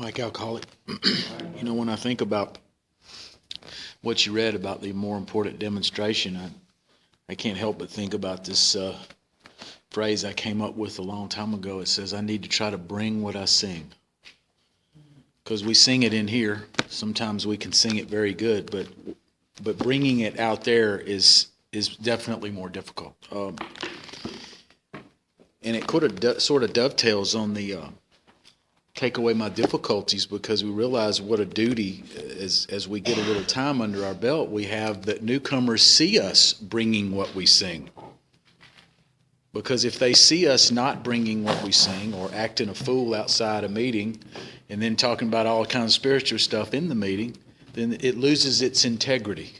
like alcoholic. When I think about what you read about the more important demonstration, I can't help but think about this phrase I came up with a long time ago. It says, I need to try to bring what I sing. Because we sing it in here. Sometimes we can sing it very good, but bringing it out there is definitely more difficult. And it sort of dovetails on the take away my difficulties, because we realize what a duty, as we get a little time under our belt, we have, that newcomers see us bringing what we sing. Because if they see us not bringing what we sing, or acting a fool outside a meeting and then talking about all kinds of spiritual stuff in the meeting, then it loses its integrity.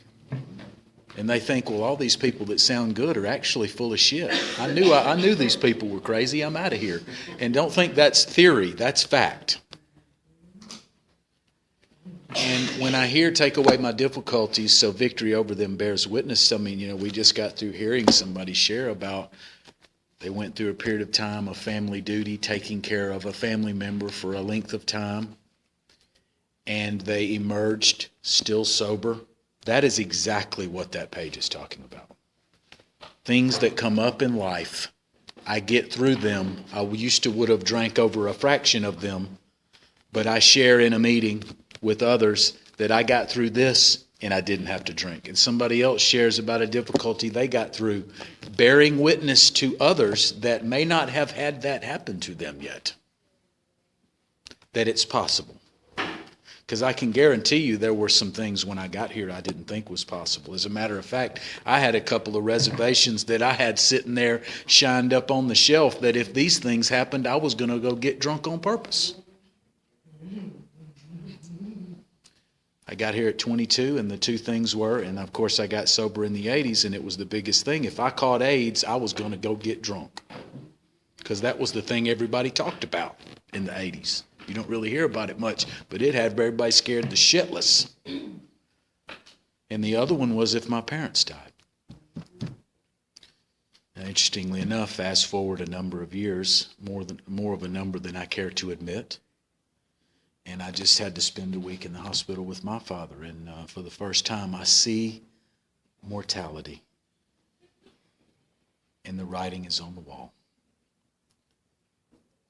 And they think, well, all these people that sound good are actually full of shit. I knew these people were crazy. I'm out of here. And don't think that's theory. That's fact. And when I hear take away my difficulties so victory over them bears witness, I mean, we just got through hearing somebody share about they went through a period of time of family duty, taking care of a family member for a length of time, and they emerged still sober. That is exactly what that page is talking about. Things that come up in life, I get through them. I would have drank over a fraction of them, but I share in a meeting with others that I got through this and I didn't have to drink. And somebody else shares about a difficulty they got through, bearing witness to others that may not have had that happen to them yet, that it's possible. Because I can guarantee you there were some things when I got here I didn't think was possible. As a matter of fact, I had a couple of reservations that I had sitting there shined up on the shelf that if these things happened, I was going to go get drunk on purpose. I got here at 22, and the two things were, and of course I got sober in the 80s, and it was the biggest thing. If I caught AIDS, I was going to go get drunk. Because that was the thing everybody talked about in the 80s. You don't really hear about it much, but it had everybody scared to shitless. And the other one was if my parents died. Now, interestingly enough, fast forward a number of years, more of a number than I care to admit, and I just had to spend a week in the hospital with my father, and for the first time I see mortality, and the writing is on the wall.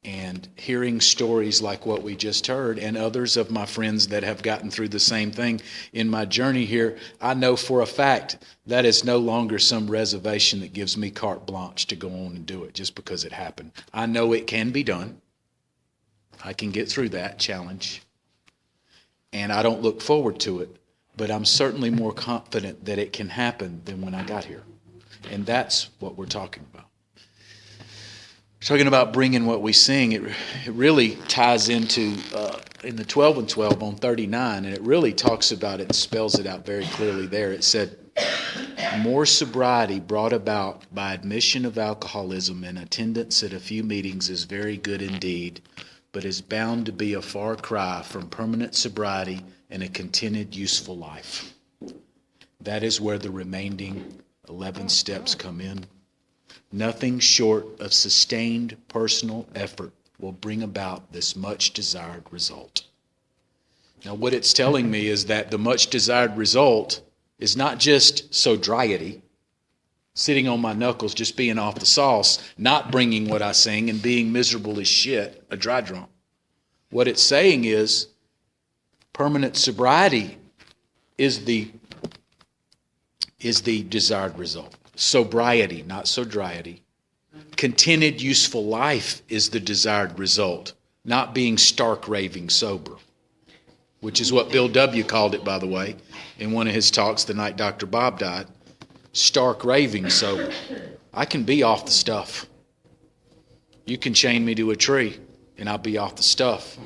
And hearing stories like what we just heard, and others of my friends that have gotten through the same thing in my journey here, I know for a fact that is no longer some reservation that gives me carte blanche to go on and do it just because it happened. I know it can be done. I can get through that challenge. And I don't look forward to it, but I'm certainly more confident that it can happen than when I got here. And that's what we're talking about. Talking about bringing what we sing, it really ties into in the 12 and 12 on 39, and it really talks about it and spells it out very clearly there. It said, more sobriety brought about by admission of alcoholism and attendance at a few meetings is very good indeed, but is bound to be a far cry from permanent sobriety and a contented, useful life. That is where the remaining 11 steps come in. Nothing short of sustained personal effort will bring about this much desired result. Now, what it's telling me is that the much desired result is not just sobriety, sitting on my knuckles, just being off the sauce, not bringing what I sing and being miserable as shit, a dry drunk. What it's saying is permanent sobriety is the desired result. Sobriety, not sobriety. Contented, useful life is the desired result, not being stark raving sober, which is what Bill W. called it, by the way, in one of his talks the night Dr. Bob died. Stark raving sober. I can be off the stuff. You can chain me to a tree and I'll be off the stuff.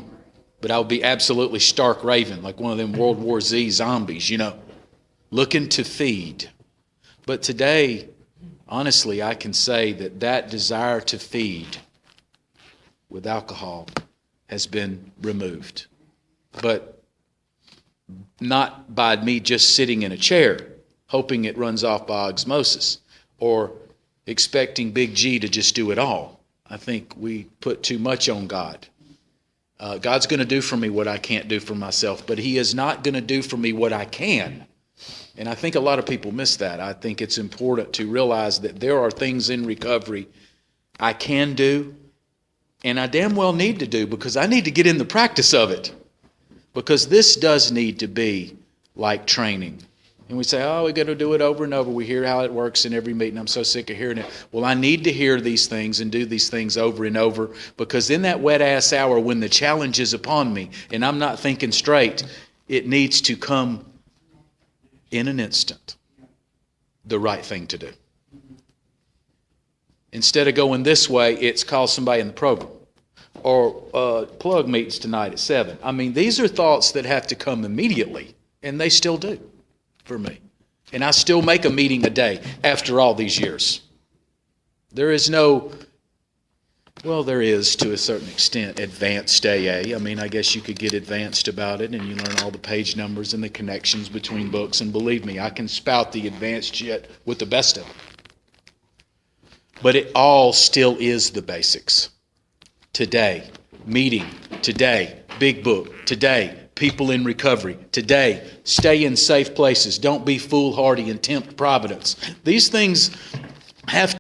But I'll be absolutely stark raving, like one of them World War Z zombies, looking to feed. But today, honestly, I can say that desire to feed with alcohol has been removed. But not by me just sitting in a chair, hoping it runs off by osmosis, or expecting Big G to just do it all. I think we put too much on God. God's going to do for me what I can't do for myself, but He is not going to do for me what I can. And I think a lot of people miss that. I think it's important to realize that there are things in recovery I can do, and I damn well need to do, because I need to get in the practice of it. Because this does need to be like training. And we say, oh, we got to do it over and over. We hear how it works in every meeting. I'm so sick of hearing it. Well, I need to hear these things and do these things over and over, because in that wet-ass hour when the challenge is upon me and I'm not thinking straight, it needs to come in an instant, the right thing to do. Instead of going this way, it's call somebody in the program. Or plug meets tonight at 7. I mean, these are thoughts that have to come immediately, and they still do for me. And I still make a meeting a day after all these years. There is no, well, there is to a certain extent advanced AA. I mean, I guess you could get advanced about it and you learn all the page numbers and the connections between books. And believe me, I can spout the advanced shit with the best of them. But it all still is the basics. Today, meeting. Today, big book. Today, people in recovery. Today, stay in safe places. Don't be foolhardy and tempt providence. These things have